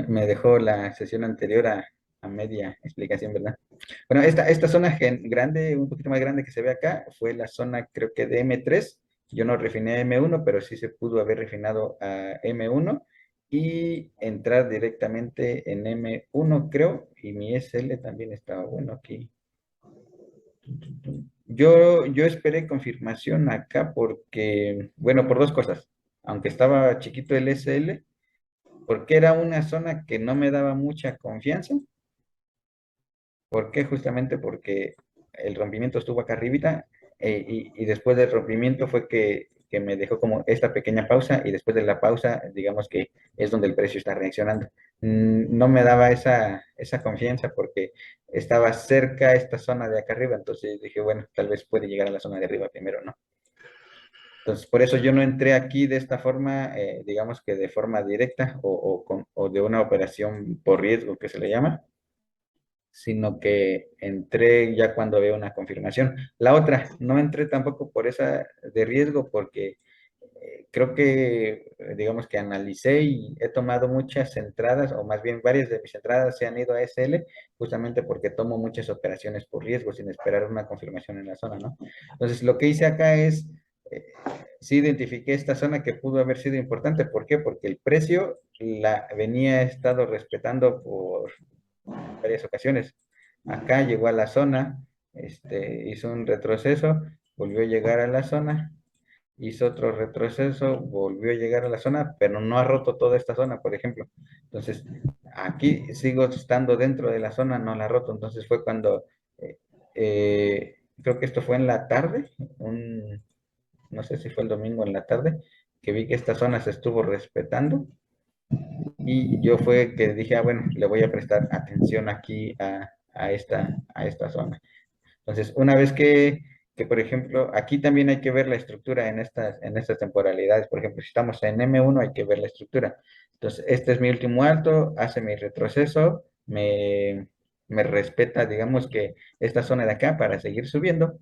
Me dejó la sesión anterior a media explicación, ¿verdad? Bueno, esta zona grande, un poquito más grande que se ve acá, fue la zona creo que de M3. Yo no refiné a M1, pero sí se pudo haber refinado a M1 y entrar directamente en M1, creo, y mi SL también estaba bueno aquí. Yo esperé confirmación acá porque, bueno, por dos cosas. Aunque estaba chiquito el SL, porque era una zona que no me daba mucha confianza. ¿Por qué? Justamente porque el rompimiento estuvo acá arribita, y después del rompimiento fue que me dejó como esta pequeña pausa, y después de la pausa, digamos que es donde el precio está reaccionando. No me daba esa confianza porque estaba cerca esta zona de acá arriba, entonces dije, bueno, tal vez puede llegar a la zona de arriba primero, ¿no? Entonces, por eso yo no entré aquí de esta forma, digamos que de forma directa o de una operación por riesgo que se le llama, sino que entré ya cuando veo una confirmación. La otra, no entré tampoco por esa de riesgo porque creo que, digamos que analicé y he tomado muchas entradas, o más bien varias de mis entradas se han ido a SL, justamente porque tomo muchas operaciones por riesgo sin esperar una confirmación en la zona, ¿no? Entonces, lo que hice acá es, sí identifiqué esta zona que pudo haber sido importante. ¿Por qué? Porque el precio la venía estado respetando por varias ocasiones. Acá llegó a la zona, hizo un retroceso, volvió a llegar a la zona, hizo otro retroceso, volvió a llegar a la zona, pero no ha roto toda esta zona, por ejemplo. Entonces, aquí sigo estando dentro de la zona, no la ha roto. Entonces fue cuando, creo que esto fue en la tarde, no sé si fue el domingo en la tarde, que vi que esta zona se estuvo respetando, y yo fue que dije, bueno, le voy a prestar atención aquí a esta zona. Entonces, una vez por ejemplo, aquí también hay que ver la estructura en estas temporalidades. Por ejemplo, si estamos en M1, hay que ver la estructura. Entonces, este es mi último alto, hace mi retroceso, me respeta, digamos que esta zona de acá para seguir subiendo.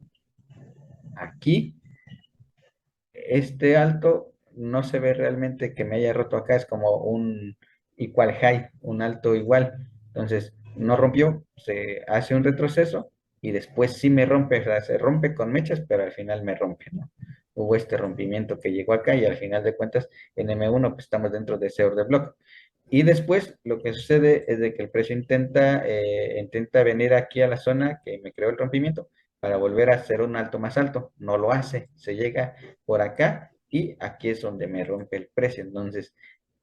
Aquí, este alto no se ve realmente que me haya roto acá, es como un equal high, un alto igual. Entonces, no rompió, se hace un retroceso y después sí me rompe, o sea, se rompe con mechas, pero al final me rompe, ¿no? Hubo este rompimiento que llegó acá y al final de cuentas en M1 pues estamos dentro de ese order block. Y después lo que sucede es de que el precio intenta venir aquí a la zona que me creó el rompimiento para volver a hacer un alto más alto. No lo hace, se llega por acá y aquí es donde me rompe el precio. Entonces,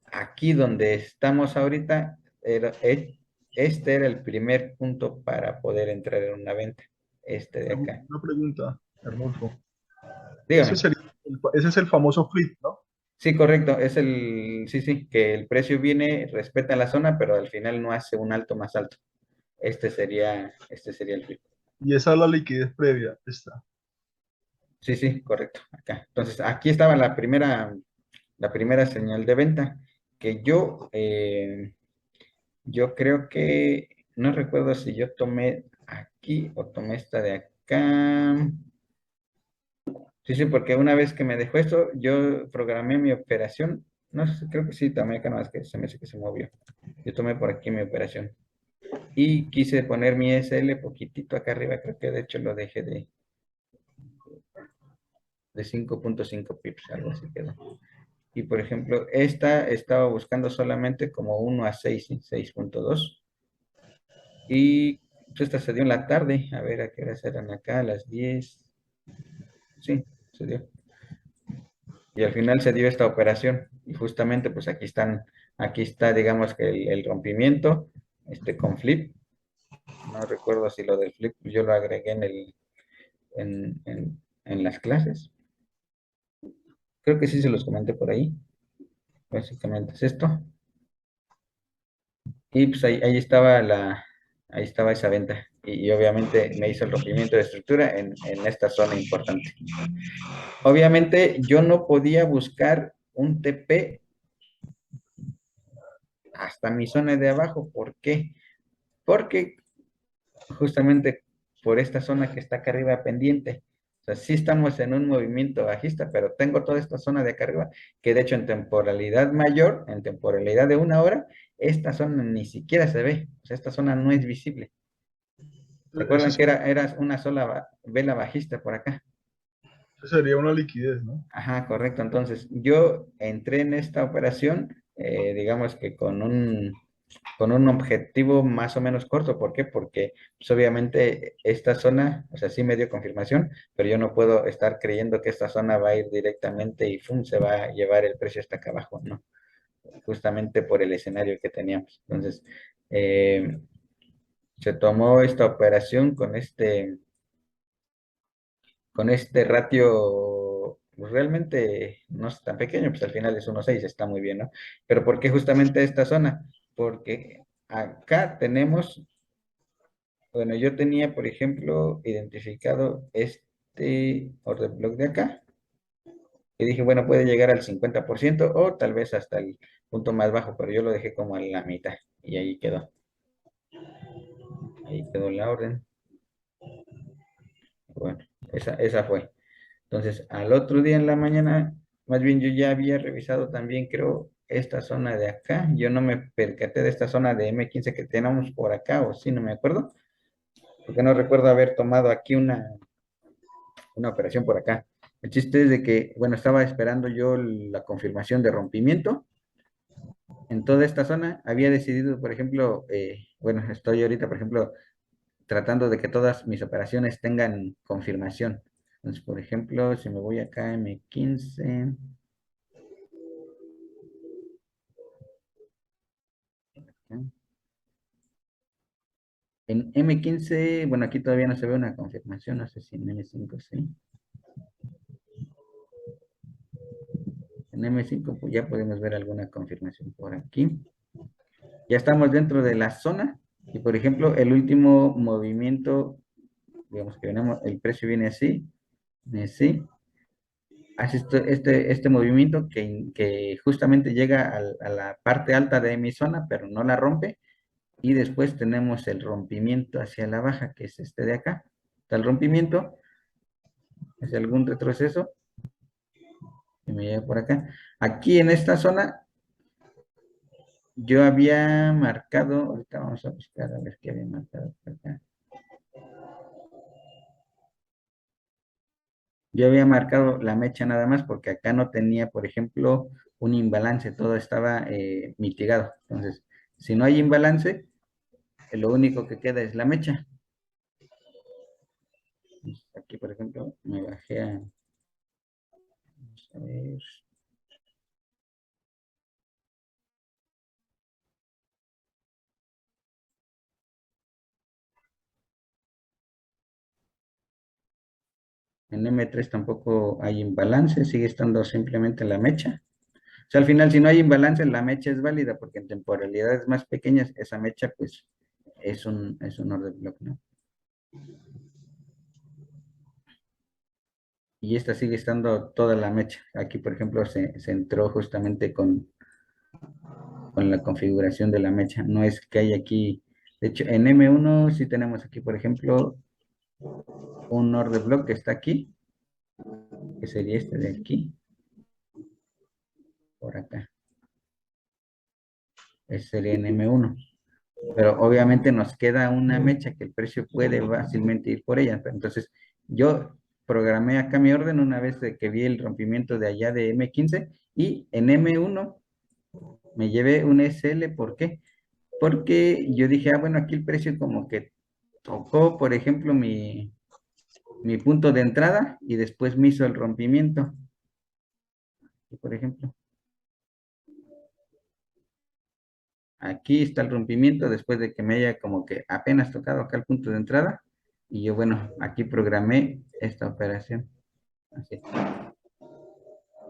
aquí donde estamos ahorita, este era el primer punto para poder entrar en una venta, este de acá. Una pregunta, Arnulfo. Dígame. Ese es el famoso flip, ¿no? Sí, correcto, sí, que el precio viene, respeta la zona, pero al final no hace un alto más alto. Este sería el flip. Y esa es la liquidez previa. Está. Sí, sí, correcto, acá. Entonces, aquí estaba la primera señal de venta que yo creo que, no recuerdo si yo tomé aquí o tomé esta de acá. Sí, sí, porque una vez que me dejó esto, yo programé mi operación. No sé, creo que sí, tomé acá, más que se me hace que se movió. Yo tomé por aquí mi operación. Y quise poner mi SL poquitito acá arriba, creo que de hecho lo dejé de 5.5 pips, algo así quedó. Y por ejemplo, esta estaba buscando solamente como 1 a 6, ¿sí? 6.2. Y pues, esta se dio en la tarde. A ver, ¿a qué horas eran acá? A las 10. Sí, se dio. Y al final se dio esta operación. Y justamente, pues aquí está, digamos que el rompimiento, con flip. No recuerdo si lo del flip yo lo agregué en las clases. Creo que sí se los comenté por ahí. Básicamente es esto. Y pues ahí estaba esa venta. Y obviamente me hizo el rompimiento de estructura en esta zona importante. Obviamente yo no podía buscar un TP hasta mi zona de abajo. ¿Por qué? Porque justamente por esta zona que está acá arriba pendiente. O sea, sí estamos en un movimiento bajista, pero tengo toda esta zona de acá arriba, que de hecho en temporalidad mayor, en temporalidad de una hora, esta zona ni siquiera se ve. O sea, esta zona no es visible. Eso, Recuerdan que era una sola vela bajista por acá. eso sería una liquidez, ¿no? Ajá, correcto. Entonces, yo entré en esta operación, digamos que con un objetivo más o menos corto. ¿Por qué? Porque pues, obviamente esta zona, o sea, sí me dio confirmación, pero yo no puedo estar creyendo que esta zona va a ir directamente y ¡fum! Se va a llevar el precio hasta acá abajo, ¿no? Justamente por el escenario que teníamos. Entonces, eh, se tomó esta operación con este ratio pues, realmente no es tan pequeño, pues al final es 1.6, está muy bien, ¿no? Pero ¿por qué justamente esta zona? Porque acá tenemos, bueno, yo tenía, por ejemplo, identificado este order block de acá, y dije, bueno, puede llegar al 50% o tal vez hasta el punto más bajo, pero yo lo dejé como a la mitad y ahí quedó la orden. Bueno, esa fue. Entonces, al otro día en la mañana, más bien yo ya había revisado también, creo, esta zona de acá. Yo no me percaté de esta zona de M15 que tenemos por acá, o sí, no me acuerdo, porque no recuerdo haber tomado aquí una operación por acá. El chiste es de que, bueno, estaba esperando yo la confirmación de rompimiento en toda esta zona. Había decidido, por ejemplo, bueno, estoy ahorita, por ejemplo, tratando de que todas mis operaciones tengan confirmación. Entonces, por ejemplo, si me voy acá a M15. En M15, bueno, aquí todavía no se ve una confirmación, no sé si en M5 sí. En M5 pues ya podemos ver alguna confirmación por aquí. Ya estamos dentro de la zona y por ejemplo el último movimiento, digamos que venimos, el precio viene así, así, hace este movimiento que justamente llega a la parte alta de mi zona, pero no la rompe. Y después tenemos el rompimiento hacia la baja, que es este de acá. Está el rompimiento, es algún retroceso, y me llega por acá. Aquí en esta zona, yo había marcado, ahorita vamos a buscar a ver qué había marcado por acá. Yo había marcado la mecha nada más porque acá no tenía, por ejemplo, un imbalance, todo estaba mitigado. Entonces, si no hay imbalance, lo único que queda es la mecha. Aquí, por ejemplo, me bajé vamos a ver, en M3 tampoco hay imbalance, sigue estando simplemente la mecha. O sea, al final, si no hay imbalance, la mecha es válida porque en temporalidades más pequeñas, esa mecha, pues, es un order block, ¿no? Y esta sigue estando toda la mecha. Aquí, por ejemplo, se entró justamente con la configuración de la mecha. No es que hay aquí, de hecho, en M1 sí tenemos aquí, por ejemplo, un order block que está aquí, que sería este de aquí, por acá. Ese sería en M1. Pero obviamente nos queda una mecha que el precio puede fácilmente ir por ella. Entonces, yo programé acá mi orden una vez de que vi el rompimiento de allá de M15 y en M1 me llevé un SL. ¿Por qué? Porque yo dije, bueno, aquí el precio como que tocó, por ejemplo, mi punto de entrada y después me hizo el rompimiento. Y por ejemplo, aquí está el rompimiento después de que me haya como que apenas tocado acá el punto de entrada. Y yo, bueno, aquí programé esta operación. Así.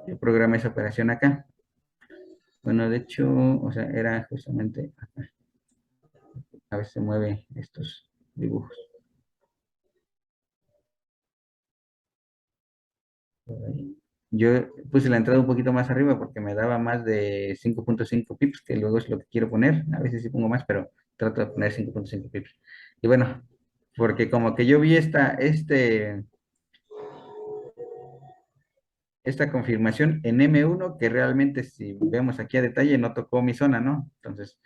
Yo programé esa operación acá. Bueno, de hecho, o sea, era justamente acá. A veces se mueven estos dibujos. Por ahí. Yo puse la entrada un poquito más arriba porque me daba más de 5.5 pips, que luego es lo que quiero poner. A veces sí pongo más, pero trato de poner 5.5 pips. Y bueno, porque como que yo vi esta confirmación en M1, que realmente si vemos aquí a detalle no tocó mi zona, ¿no? Entonces,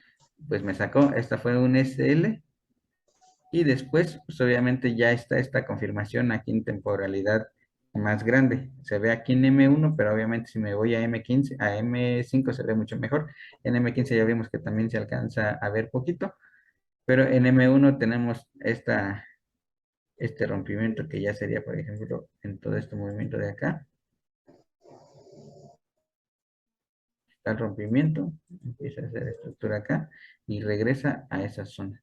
pues me sacó, esta fue un SL, y después, pues obviamente ya está esta confirmación aquí en temporalidad más grande. Se ve aquí en M1, pero obviamente si me voy a M15, a M5 se ve mucho mejor. En M15 ya vimos que también se alcanza a ver poquito, pero en M1 tenemos este rompimiento que ya sería, por ejemplo, en todo este movimiento de acá. Está el rompimiento, empieza a hacer estructura acá y regresa a esa zona.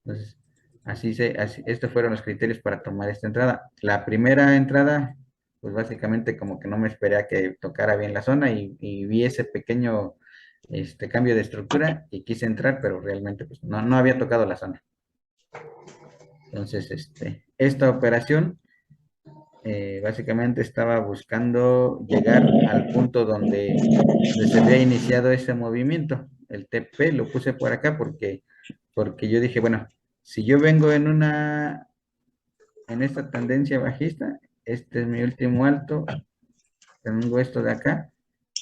Entonces, estos fueron los criterios para tomar esta entrada. La primera entrada, pues básicamente como que no me esperé a que tocara bien la zona y vi ese pequeño cambio de estructura y quise entrar, pero realmente pues no había tocado la zona. Entonces, esta operación básicamente estaba buscando llegar al punto donde se había iniciado ese movimiento. El TP lo puse por acá porque yo dije, bueno, si yo vengo en esta tendencia bajista, este es mi último alto, tengo esto de acá,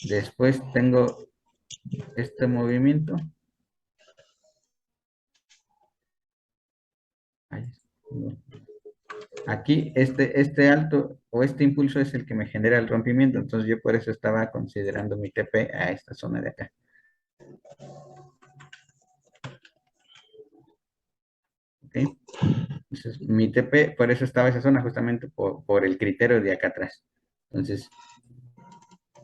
después tengo este movimiento. Aquí este alto o este impulso es el que me genera el rompimiento, entonces yo por eso estaba considerando mi TP a esta zona de acá. ¿Ok? Entonces, mi TP, por eso estaba esa zona, justamente por el criterio de acá atrás. Entonces,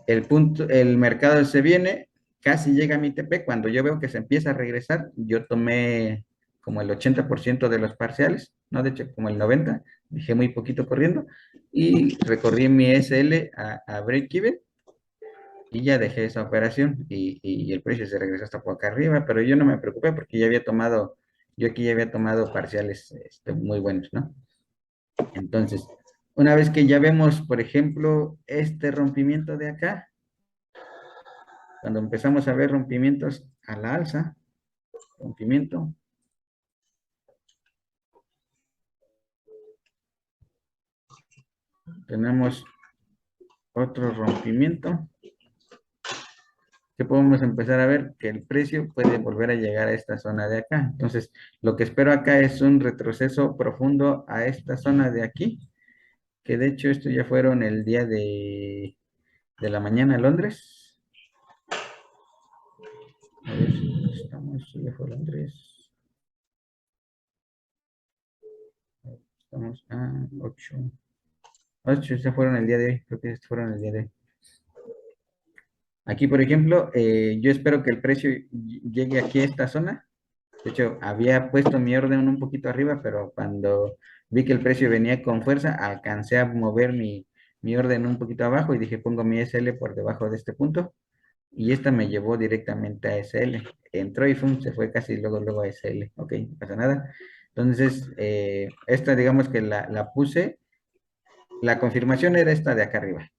el mercado se viene, casi llega a mi TP, cuando yo veo que se empieza a regresar, yo tomé como el 80% de los parciales, no, de hecho como el 90%, dejé muy poquito corriendo, y recorrí mi SL a break-even, y ya dejé esa operación, y el precio se regresó hasta por acá arriba, pero yo no me preocupé porque yo aquí ya había tomado parciales muy buenos, ¿no? Entonces, una vez que ya vemos, por ejemplo, este rompimiento de acá, cuando empezamos a ver rompimientos a la alza, rompimiento, tenemos otro rompimiento, que podemos empezar a ver que el precio puede volver a llegar a esta zona de acá. Entonces, lo que espero acá es un retroceso profundo a esta zona de aquí, que de hecho esto ya fueron el día de la mañana en Londres. A ver si estamos, ya fue Londres. Estamos a 8. 8 ya fueron el día de hoy, creo que estos fueron el día de hoy. Aquí, por ejemplo, yo espero que el precio llegue aquí a esta zona. De hecho, había puesto mi orden un poquito arriba, pero cuando vi que el precio venía con fuerza, alcancé a mover mi orden un poquito abajo y dije, pongo mi SL por debajo de este punto. Y esta me llevó directamente a SL. Entró y se fue casi luego a SL. Ok, no pasa nada. Entonces, esta digamos que la puse. La confirmación era esta de acá arriba.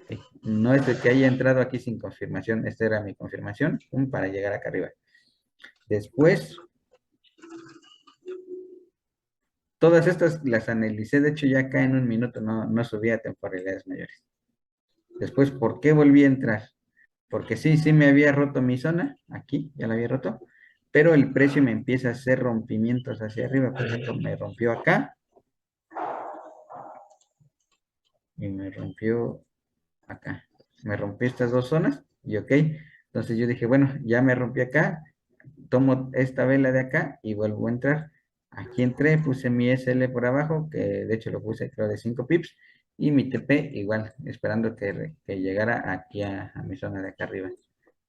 Ok, no es de que haya entrado aquí sin confirmación. Esta era mi confirmación para llegar acá arriba. Después, todas estas las analicé. De hecho, ya acá en un minuto no subí a temporalidades mayores. Después, ¿por qué volví a entrar? Porque sí me había roto mi zona, aquí ya la había roto, pero el precio me empieza a hacer rompimientos hacia arriba. Por ejemplo, me rompió acá y me rompió acá. Me rompió estas dos zonas y ok. Entonces yo dije, bueno, ya me rompí acá, tomo esta vela de acá y vuelvo a entrar. Aquí entré, puse mi SL por abajo, que de hecho lo puse creo de 5 pips, y mi TP igual, esperando que llegara aquí a mi zona de acá arriba.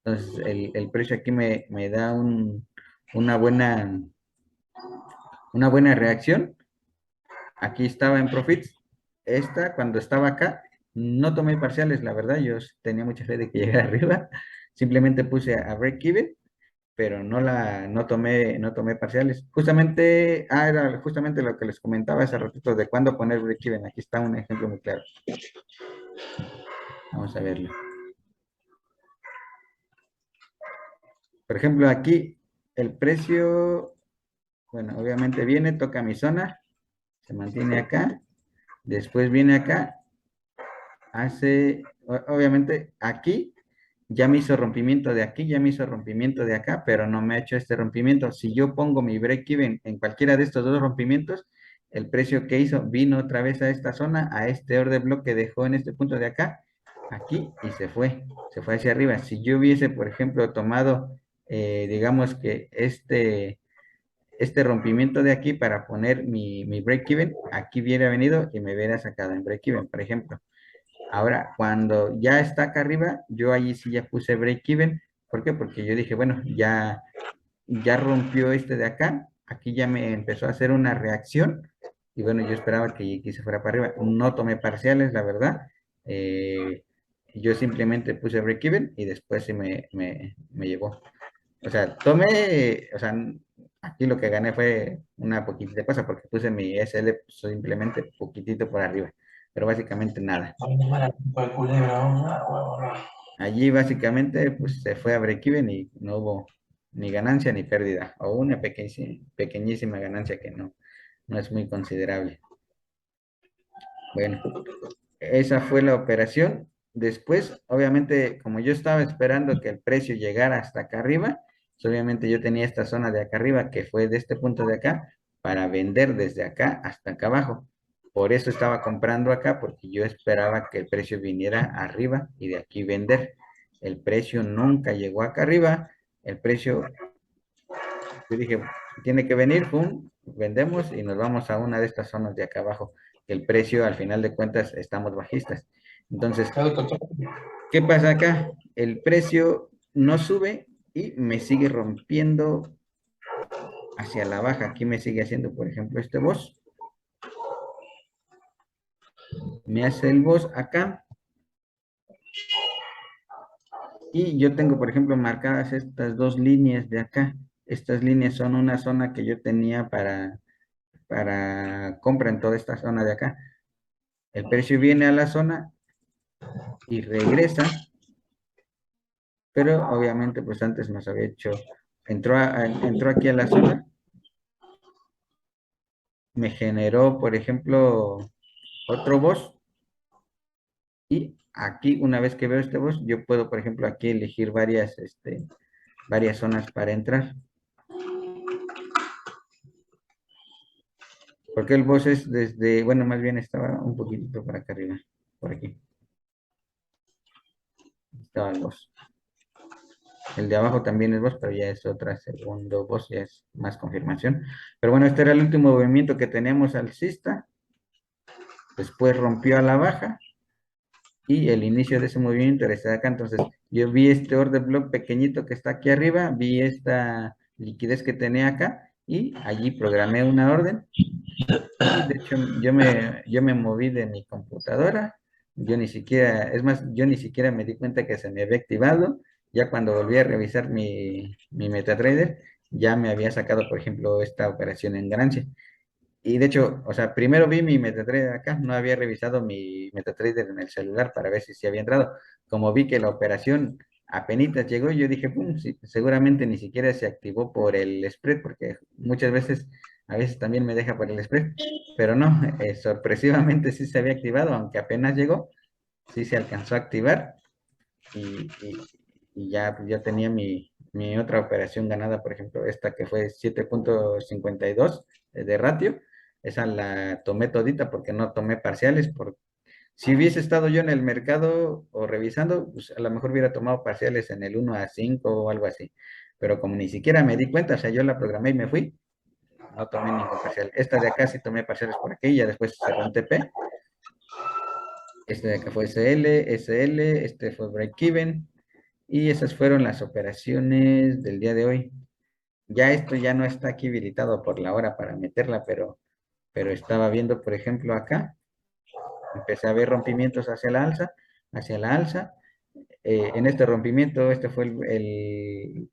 Entonces el precio aquí me da una una buena reacción. Aquí estaba en profits. Cuando estaba acá, no tomé parciales, la verdad, yo tenía mucha fe de que llegara arriba. Simplemente puse a break even, pero no tomé parciales. Justamente, era justamente lo que les comentaba hace ratito de cuándo poner break even. Aquí está un ejemplo muy claro. Vamos a verlo. Por ejemplo, aquí el precio, bueno, obviamente viene, toca mi zona, se mantiene acá, después viene acá, obviamente aquí ya me hizo rompimiento de aquí, ya me hizo rompimiento de acá, pero no me ha hecho este rompimiento. Si yo pongo mi break-even en cualquiera de estos dos rompimientos, el precio que hizo vino otra vez a esta zona, a este order block que dejó en este punto de acá, aquí, y se fue hacia arriba. Si yo hubiese, por ejemplo, tomado, digamos que este rompimiento de aquí para poner mi break-even, aquí hubiera venido y me hubiera sacado en break-even, por ejemplo. Ahora, cuando ya está acá arriba, yo allí sí ya puse break-even. ¿Por qué? Porque yo dije, bueno, ya rompió este de acá, aquí ya me empezó a hacer una reacción y bueno, yo esperaba que aquí se fuera para arriba. No tomé parciales, la verdad. Eh, yo simplemente puse break-even y después sí me llevó. O sea, tomé, o sea, aquí lo que gané fue una poquitita cosa porque puse mi SL simplemente poquitito por arriba, pero básicamente nada. Allí básicamente pues se fue a break-even y no hubo ni ganancia ni pérdida, o una pequeñísima ganancia que no es muy considerable. Bueno, esa fue la operación. Después, obviamente, como yo estaba esperando que el precio llegara hasta acá arriba, pues, obviamente yo tenía esta zona de acá arriba, que fue de este punto de acá, para vender desde acá hasta acá abajo. Por eso estaba comprando acá, porque yo esperaba que el precio viniera arriba y de aquí vender. El precio nunca llegó acá arriba. El precio, yo dije, tiene que venir, pum, vendemos y nos vamos a una de estas zonas de acá abajo. El precio, al final de cuentas, estamos bajistas. Entonces, ¿qué pasa acá? El precio no sube y me sigue rompiendo hacia la baja. Aquí me sigue haciendo, por ejemplo, este boss. Me hace el boss acá. Y yo tengo, por ejemplo, marcadas estas dos líneas de acá. Estas líneas son una zona que yo tenía para compra en toda esta zona de acá. El precio viene a la zona y regresa, pero obviamente pues antes nos había hecho, entró aquí a la zona, me generó, por ejemplo, otro boss y aquí una vez que veo este boss, yo puedo, por ejemplo, aquí elegir varias zonas para entrar. Porque el boss es desde, bueno, más bien estaba un poquitito para acá arriba, por aquí. Estaba el boss. El de abajo también es boss, pero ya es otra segundo boss, ya es más confirmación. Pero bueno, este era el último movimiento que teníamos alcista. Después rompió a la baja y el inicio de ese movimiento era este de acá. Entonces, yo vi este order block pequeñito que está aquí arriba, vi esta liquidez que tenía acá y allí programé una orden. Y de hecho, yo me moví de mi computadora. Yo ni siquiera, es más, yo ni siquiera me di cuenta que se me había activado. Ya cuando volví a revisar mi MetaTrader, ya me había sacado, por ejemplo, esta operación en ganancia. Y de hecho, o sea, primero vi mi MetaTrader acá, no había revisado mi MetaTrader en el celular para ver si se había entrado. Como vi que la operación apenas llegó, yo dije, pum, sí, seguramente ni siquiera se activó por el spread, porque muchas veces, a veces también me deja por el spread, pero no, sorpresivamente sí se había activado, aunque apenas llegó, sí se alcanzó a activar y ya, pues, ya tenía mi otra operación ganada, por ejemplo, esta que fue 7.52 de ratio, esa la tomé todita porque no tomé parciales, si hubiese estado yo en el mercado o revisando, pues a lo mejor hubiera tomado parciales en el 1 a 5 o algo así, pero como ni siquiera me di cuenta, o sea, yo la programé y me fui, no tomé ningún parcial. Esta de acá sí tomé parciales por aquí, ya después cerró un TP. Este de acá fue SL, este fue break-even, y esas fueron las operaciones del día de hoy. Ya esto ya no está aquí habilitado por la hora para meterla, pero estaba viendo, por ejemplo, acá, empecé a ver rompimientos hacia la alza. En este rompimiento, este fue el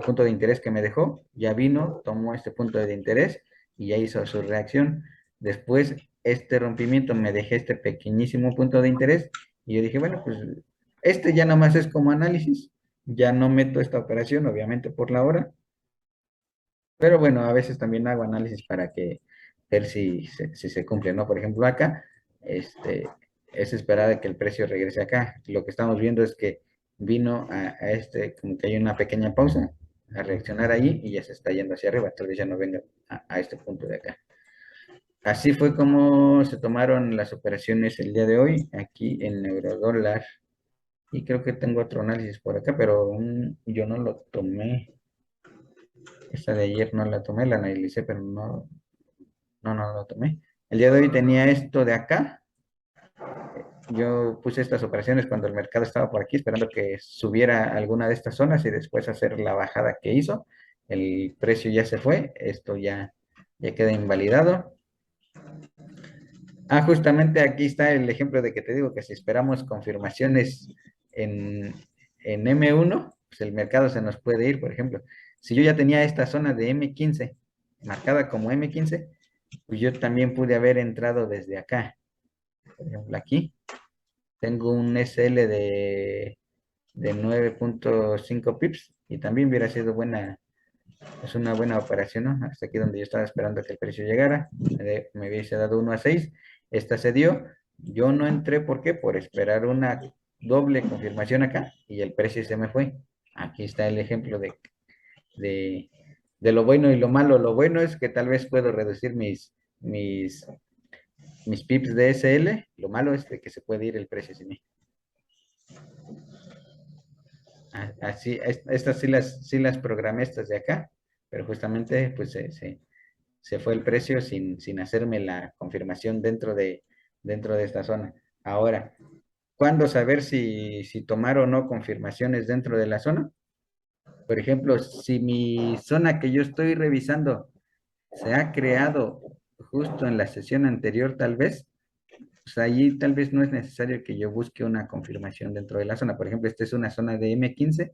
punto de interés que me dejó. Ya vino, tomó este punto de interés y ya hizo su reacción. Después, este rompimiento me dejé este pequeñísimo punto de interés y yo dije, bueno, pues este ya nomás es como análisis. Ya no meto esta operación, obviamente por la hora, pero bueno, a veces también hago análisis para que ver si se cumple, ¿no? Por ejemplo, acá, este, es esperar a que el precio regrese acá. Lo que estamos viendo es que vino a este, como que hay una pequeña pausa, a reaccionar ahí y ya se está yendo hacia arriba, tal vez ya no venga a este punto de acá. Así fue como se tomaron las operaciones el día de hoy aquí en Eurodólar. Y creo que tengo otro análisis por acá, pero yo no lo tomé. Esta de ayer no la tomé, la analicé, pero no lo tomé. El día de hoy tenía esto de acá. Yo puse estas operaciones cuando el mercado estaba por aquí, esperando que subiera alguna de estas zonas y después hacer la bajada que hizo. El precio ya se fue, esto ya queda invalidado. Justamente aquí está el ejemplo de que te digo que si esperamos confirmaciones en, en M1, pues el mercado se nos puede ir, por ejemplo. Si yo ya tenía esta zona de M15 marcada como M15, pues yo también pude haber entrado desde acá. Por ejemplo, aquí tengo un SL de 9.5 pips y también hubiera sido es una buena operación, ¿no? Hasta aquí donde yo estaba esperando que el precio llegara, me hubiese dado 1 a 6, esta se dio, yo no entré, ¿por qué? Por esperar una doble confirmación acá y el precio se me fue. Aquí está el ejemplo de, de lo bueno y lo malo. Lo bueno es que tal vez puedo reducir mis pips de SL, lo malo es de que se puede ir el precio sin mí. Así, estas sí las programé, estas de acá, pero justamente pues se fue el precio sin hacerme la confirmación dentro de esta zona. Ahora, ¿cuándo saber si tomar o no confirmaciones dentro de la zona? Por ejemplo, si mi zona que yo estoy revisando se ha creado justo en la sesión anterior, tal vez, pues allí tal vez no es necesario que yo busque una confirmación dentro de la zona. Por ejemplo, esta es una zona de M15,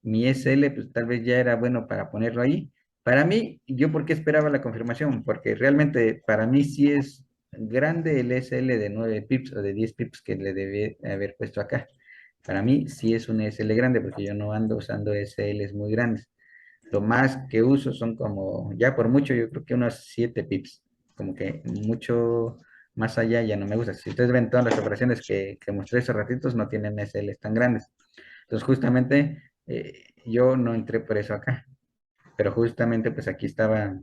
mi SL, pues tal vez ya era bueno para ponerlo ahí. Para mí, ¿yo por qué esperaba la confirmación? Porque realmente para mí sí es grande el SL de 9 pips o de 10 pips que le debí haber puesto acá. Para mí sí es un SL grande porque yo no ando usando SLs muy grandes. Lo más que uso son como, ya por mucho, yo creo que unos 7 pips. Como que mucho más allá ya no me gusta. Si ustedes ven todas las operaciones que mostré esos ratitos, no tienen SLs tan grandes. Entonces, justamente yo no entré por eso acá. Pero justamente, pues aquí estaba.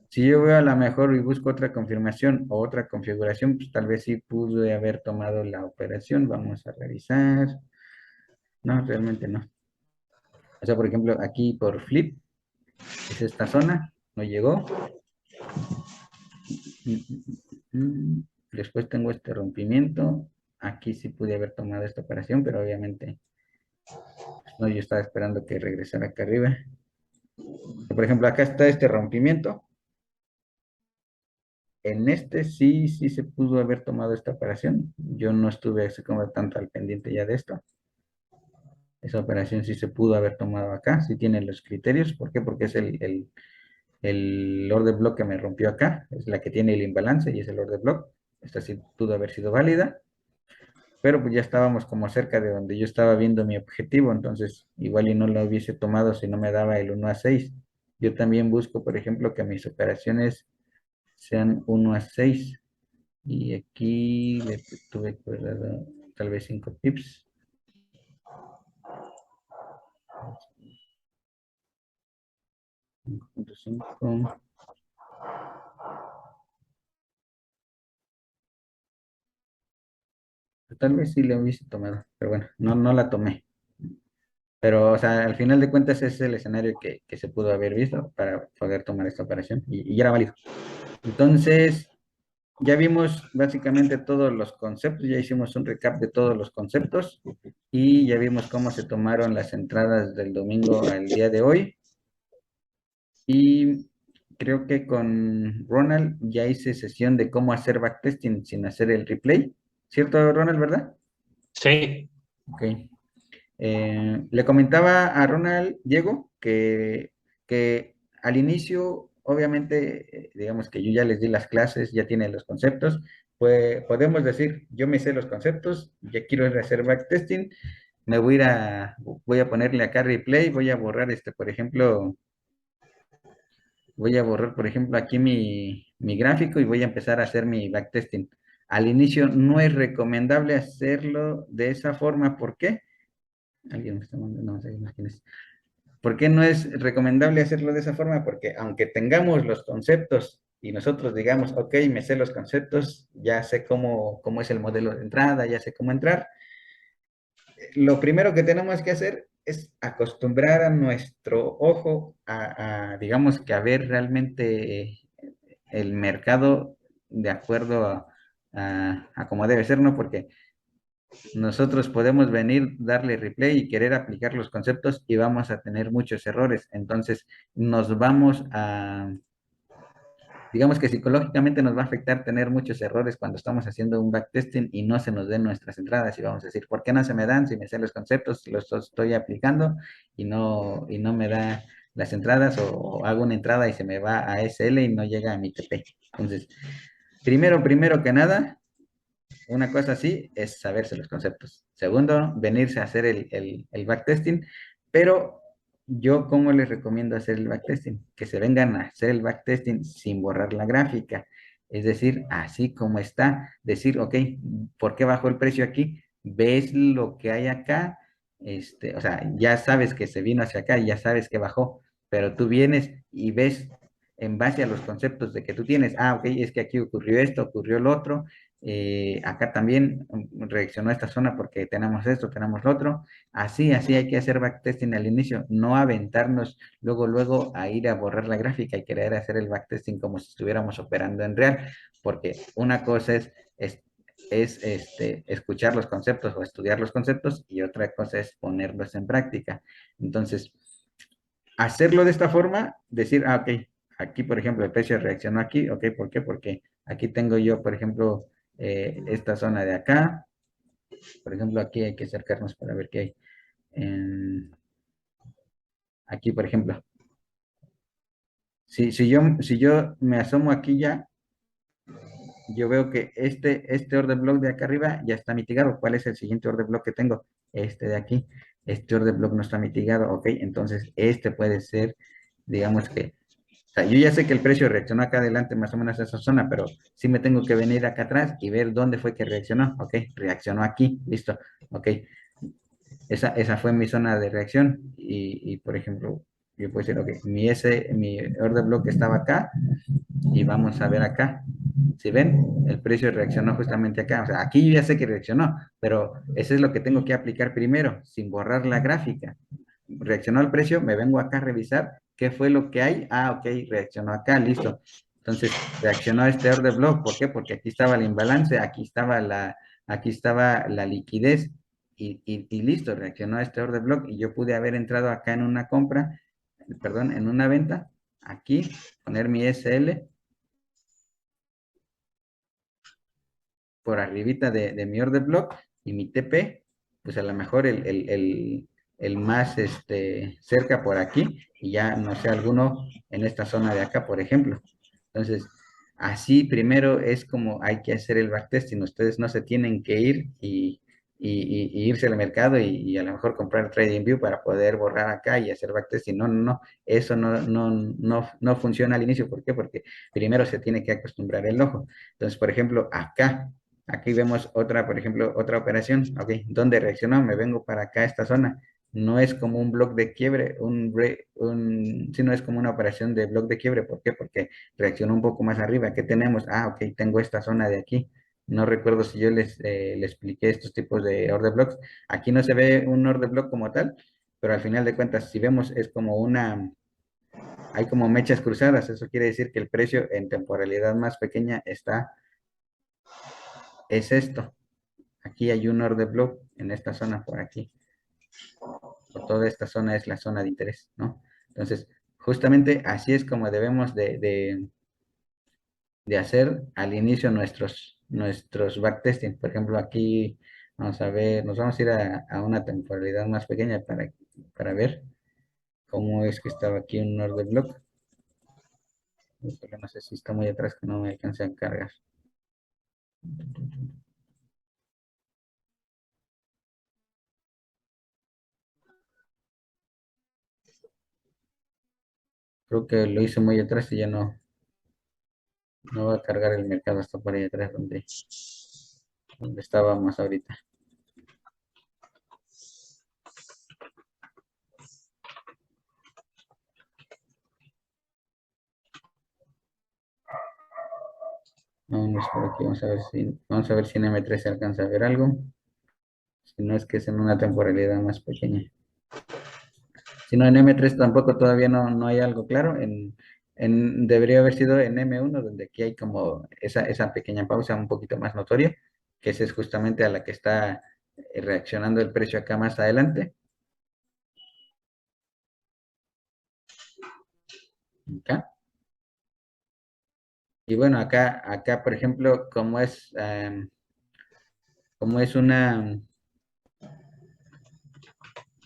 Si yo veo a la mejor y busco otra confirmación o otra configuración, pues tal vez sí pude haber tomado la operación. Vamos a revisar. No, realmente no. O sea, por ejemplo, aquí por flip, es esta zona, no llegó. Después tengo este rompimiento. Aquí sí pude haber tomado esta operación, pero obviamente pues, no, yo estaba esperando que regresara acá arriba. Por ejemplo, acá está este rompimiento. En este sí se pudo haber tomado esta operación. Yo no estuve así como tanto al pendiente ya de esto. Esa operación sí se pudo haber tomado acá, sí tiene los criterios. ¿Por qué? Porque es el order block que me rompió acá, es la que tiene el imbalance y es el order block. Esta sí pudo haber sido válida, pero pues ya estábamos como cerca de donde yo estaba viendo mi objetivo, entonces igual y no lo hubiese tomado si no me daba el 1 a 6. Yo también busco, por ejemplo, que mis operaciones sean 1 a 6 y aquí le tuve que haber dado tal vez 5 pips. 5.5. Tal vez sí la hubiese tomado, pero bueno, no la tomé. Pero, o sea, al final de cuentas ese es el escenario que se pudo haber visto para poder tomar esta operación y era válido. Entonces, ya vimos básicamente todos los conceptos, ya hicimos un recap de todos los conceptos y ya vimos cómo se tomaron las entradas del domingo al día de hoy. Y creo que con Ronald ya hice sesión de cómo hacer backtesting sin hacer el replay. ¿Cierto, Ronald, verdad? Sí, Ok. Le comentaba a Ronald, Diego, que al inicio, obviamente, digamos que yo ya les di las clases, ya tienen los conceptos, pues podemos decir, yo me sé los conceptos, ya quiero ir a hacer backtesting, voy a ponerle acá replay, voy a borrar por ejemplo, aquí mi gráfico y voy a empezar a hacer mi backtesting. al inicio no es recomendable hacerlo de esa forma. ¿Por qué? Alguien me está mandando, no sé quién es. ¿Por qué no es recomendable hacerlo de esa forma? Porque aunque tengamos los conceptos y nosotros digamos, ok, me sé los conceptos, ya sé cómo es el modelo de entrada, ya sé cómo entrar, lo primero que tenemos que hacer es acostumbrar a nuestro ojo digamos que a ver realmente el mercado de acuerdo a cómo debe ser, ¿no? Porque nosotros podemos venir, darle replay y querer aplicar los conceptos y vamos a tener muchos errores. Entonces, nos vamos digamos que psicológicamente nos va a afectar tener muchos errores cuando estamos haciendo un backtesting y no se nos den nuestras entradas y vamos a decir, ¿por qué no se me dan si me sé los conceptos, si los estoy aplicando y no me da las entradas o hago una entrada y se me va a SL y no llega a mi TP? Entonces, primero que nada, una cosa así es saberse los conceptos. Segundo, venirse a hacer el backtesting, pero yo, ¿cómo les recomiendo hacer el backtesting? Que se vengan a hacer el backtesting sin borrar la gráfica. Es decir, así como está, decir, ok, ¿por qué bajó el precio aquí? Ves lo que hay acá, o sea, ya sabes que se vino hacia acá y ya sabes que bajó, pero tú vienes y ves en base a los conceptos de que tú tienes, ok, es que aquí ocurrió esto, ocurrió lo otro, acá también reaccionó esta zona porque tenemos esto, tenemos lo otro. Así hay que hacer backtesting al inicio, no aventarnos luego a ir a borrar la gráfica y querer hacer el backtesting como si estuviéramos operando en real, porque una cosa es escuchar los conceptos o estudiar los conceptos y otra cosa es ponerlos en práctica. Entonces, hacerlo de esta forma, decir, ok, aquí por ejemplo el precio reaccionó aquí, ok, ¿por qué? Porque aquí tengo yo, por ejemplo, esta zona de acá, por ejemplo, aquí hay que acercarnos para ver qué hay. Aquí, por ejemplo, si yo me asomo aquí ya, yo veo que este order block de acá arriba ya está mitigado. ¿Cuál es el siguiente order block que tengo? Este de aquí. Este order block no está mitigado, ok, entonces este puede ser, digamos que o sea, yo ya sé que el precio reaccionó acá adelante, más o menos a esa zona, pero sí me tengo que venir acá atrás y ver dónde fue que reaccionó. Ok, reaccionó aquí, listo. Ok, esa fue mi zona de reacción. Por ejemplo, yo puedo decir, ok, mi order block estaba acá y vamos a ver acá. Si ven, el precio reaccionó justamente acá. O sea, aquí yo ya sé que reaccionó, pero eso es lo que tengo que aplicar primero, sin borrar la gráfica. Reaccionó al precio, me vengo acá a revisar qué fue lo que hay. Ok, reaccionó acá, listo. Entonces, reaccionó a este order block. ¿Por qué? Porque aquí estaba el imbalance, aquí estaba la liquidez y listo, reaccionó a este order block y yo pude haber entrado acá en una compra, perdón, en una venta, aquí, poner mi SL por arribita de mi order block y mi TP, pues a lo mejor el más cerca por aquí y ya no sé, alguno en esta zona de acá, por ejemplo. Entonces, así primero es como hay que hacer el backtesting. Ustedes no se tienen que ir y irse al mercado y a lo mejor comprar TradingView para poder borrar acá y hacer backtesting. No, no, no, eso no funciona al inicio. ¿Por qué? Porque primero se tiene que acostumbrar el ojo. Entonces, por ejemplo, acá aquí vemos otra, por ejemplo, otra operación, ok, ¿dónde reaccionó? Me vengo para acá, esta zona. No es como un bloque de quiebre, sí, no es como una operación de bloque de quiebre. ¿Por qué? Porque reaccionó un poco más arriba. ¿Qué tenemos? Ok, tengo esta zona de aquí. No recuerdo si yo les expliqué estos tipos de order blocks. Aquí no se ve un order block como tal, pero al final de cuentas, si vemos, es como hay como mechas cruzadas. Eso quiere decir que el precio en temporalidad más pequeña es esto. Aquí hay un order block en esta zona por aquí. O toda esta zona es la zona de interés, ¿no? Entonces, justamente así es como debemos de hacer al inicio nuestros backtesting. Por ejemplo, aquí vamos a ver, nos vamos a ir a una temporalidad más pequeña para ver cómo es que estaba aquí un order block. No sé si está muy atrás que no me alcance a cargar. Creo que lo hice muy atrás y ya no va a cargar el mercado hasta por ahí atrás donde. donde estábamos ahorita. Vamos por aquí, vamos a ver si en M3 se alcanza a ver algo. Si no es que es en una temporalidad más pequeña. Si no, en M3 tampoco todavía no hay algo claro. Debería haber sido en M1, donde aquí hay como esa pequeña pausa un poquito más notoria, que esa es justamente a la que está reaccionando el precio acá más adelante. Acá. Y bueno, acá por ejemplo, como es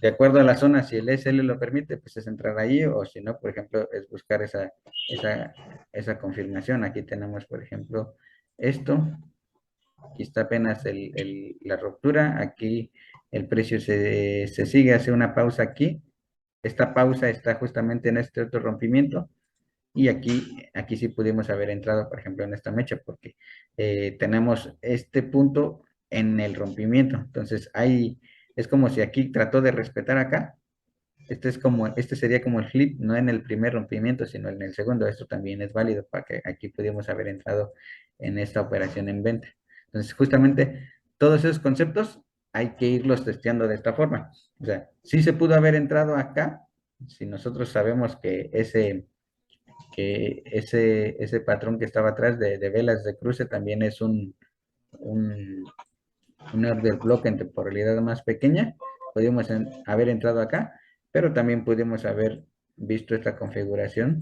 de acuerdo a la zona, si el SL lo permite, pues es entrar ahí, o si no, por ejemplo, es buscar esa confirmación. Aquí tenemos, por ejemplo, esto. Aquí está apenas la ruptura. Aquí el precio se sigue, hace una pausa aquí. Esta pausa está justamente en este otro rompimiento. Y aquí sí pudimos haber entrado, por ejemplo, en esta mecha, porque tenemos este punto en el rompimiento. Entonces, es como si aquí trató de respetar acá. Este sería como el flip, no en el primer rompimiento, sino en el segundo. Esto también es válido para que aquí pudimos haber entrado en esta operación en venta. Entonces, justamente todos esos conceptos hay que irlos testeando de esta forma. O sea, sí se pudo haber entrado acá, si nosotros sabemos que ese patrón que estaba atrás de velas de cruce también es un, un order block en temporalidad más pequeña, pudimos haber entrado acá, pero también pudimos haber visto esta configuración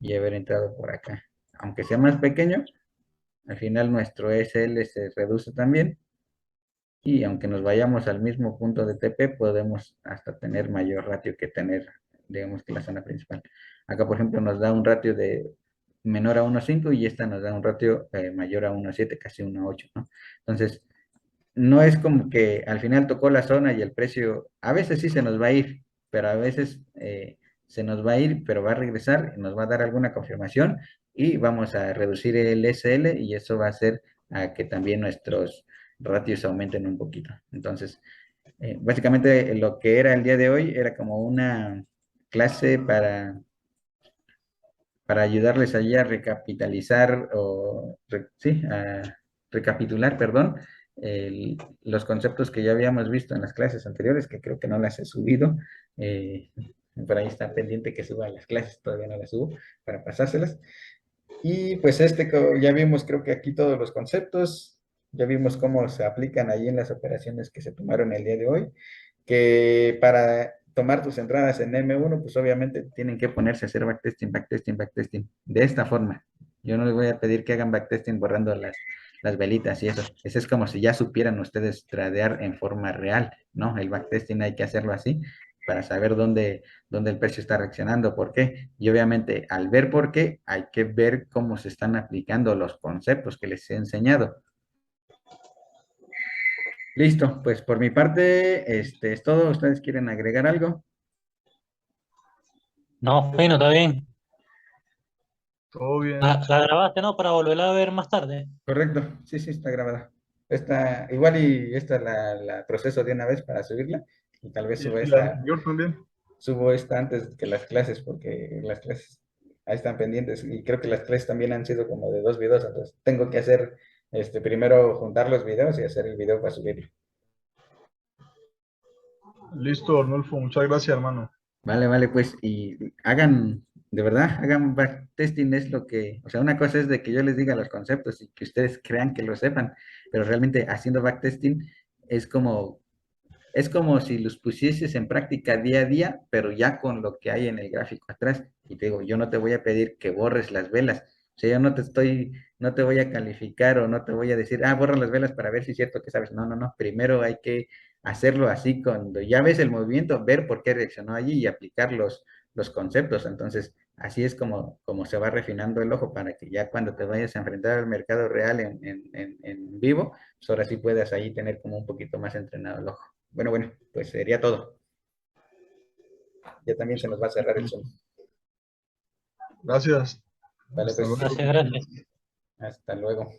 y haber entrado por acá. Aunque sea más pequeño, al final nuestro SL se reduce también, y aunque nos vayamos al mismo punto de TP, podemos hasta tener mayor ratio que tener, digamos, que la zona principal. Acá, por ejemplo, nos da un ratio de menor a 1.5 y esta nos da un ratio mayor a 1.7, casi 1.8, ¿no? Entonces, no es como que al final tocó la zona y el precio, a veces sí se nos va a ir, pero a veces se nos va a ir, pero va a regresar, nos va a dar alguna confirmación y vamos a reducir el SL y eso va a hacer a que también nuestros ratios aumenten un poquito. Entonces, básicamente lo que era el día de hoy era como una clase para ayudarles allí a recapitalizar sí, a recapitular, perdón, los conceptos que ya habíamos visto en las clases anteriores, que creo que no las he subido. eh, por ahí está pendiente que suba las clases, todavía no las subo para pasárselas. Y pues ya vimos, creo que aquí todos los conceptos, ya vimos cómo se aplican ahí en las operaciones que se tomaron el día de hoy, que para tomar tus entradas en M1, pues obviamente tienen que ponerse a hacer backtesting, backtesting, backtesting, de esta forma. Yo no les voy a pedir que hagan backtesting borrando las velitas y eso. Eso es como si ya supieran ustedes tradear en forma real, ¿no? El backtesting hay que hacerlo así para saber dónde el precio está reaccionando, por qué. Y obviamente al ver por qué, hay que ver cómo se están aplicando los conceptos que les he enseñado. Listo, pues por mi parte, es todo. ¿Ustedes quieren agregar algo? No, bueno, está bien. Todo bien. La grabaste, ¿no? Para volverla a ver más tarde. Correcto, sí, sí, está grabada. Igual y esta la proceso de una vez para subirla y tal vez Y la anterior también. subo esta antes que las clases porque las clases ahí están pendientes y creo que las clases también han sido como de 2 videos, entonces tengo que hacer primero juntar los videos y hacer el video para subirlo. Listo, Arnulfo. Muchas gracias, hermano. Vale, vale, pues, y de verdad, hagan backtesting, es lo que, o sea, una cosa es de que yo les diga los conceptos y que ustedes crean que lo sepan, pero realmente haciendo backtesting es como, es como si los pusieses en práctica día a día, pero ya con lo que hay en el gráfico atrás. Y te digo, yo no te voy a pedir que borres las velas. O sea, yo no te voy a calificar o no te voy a decir, borra las velas para ver si es cierto que sabes. No, no, no. Primero hay que hacerlo así cuando ya ves el movimiento, ver por qué reaccionó allí y aplicar los conceptos. Entonces, así es como se va refinando el ojo para que ya cuando te vayas a enfrentar al mercado real en vivo, pues ahora sí puedas ahí tener como un poquito más entrenado el ojo. Bueno, bueno, pues sería todo. Ya también se Listo. nos va a cerrar el Zoom. Gracias. Vale, Hasta pues luego. Gracias, gracias. hasta luego.